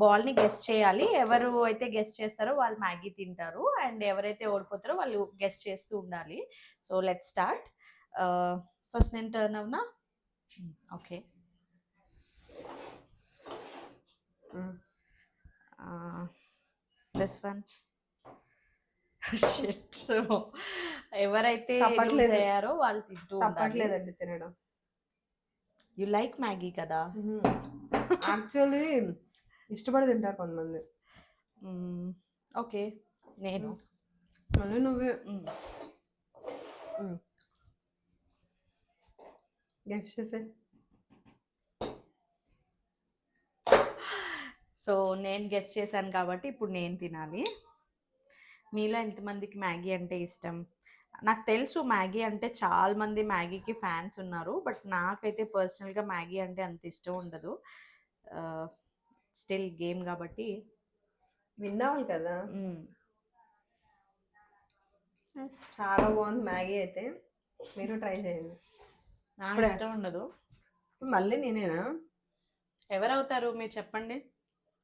బాల్ని గెస్ చేయాలి. ఎవరు అయితే గెస్ చేస్తారో వాళ్ళు మ్యాగీ తింటారు, అండ్ ఎవరైతే ఓడిపోతారో వాళ్ళు గెస్ చేస్తూ ఉండాలి. So let's start. ఫస్ట్ నేను టర్న్ అవునా? ఓకే. This one. సో ఎవరైతే లూజ్ అయ్యారో వాళ్ళు తింటూ తప్పట్లేదండి తినడం. యు లైక్ మ్యాగీ కదా? యాక్చువల్లీ ఇష్టపడి తింటారు కొంతమంది. ఓకే, నేను మళ్ళీ నువ్వే గెస్ చేసే. సో నేను గెస్ చేశాను కాబట్టి ఇప్పుడు నేను తినాలి. మీలో ఎంతమందికి మ్యాగీ అంటే ఇష్టం? నాకు తెలుసు మ్యాగీ అంటే చాలా మంది మ్యాగీకి ఫ్యాన్స్ ఉన్నారు, బట్ నాకైతే పర్సనల్గా మ్యాగీ అంటే అంత ఇష్టం ఉండదు. స్టిల్ గేమ్ కాబట్టి విన్నావాలి కదా. చాలా బాగుంది మ్యాగీ అయితే, మీరు ట్రై చేయండి. నాకు ఇష్టం ఉండదు. మళ్ళీ నేనేనా? ఎవరవుతారు మీరు చెప్పండి.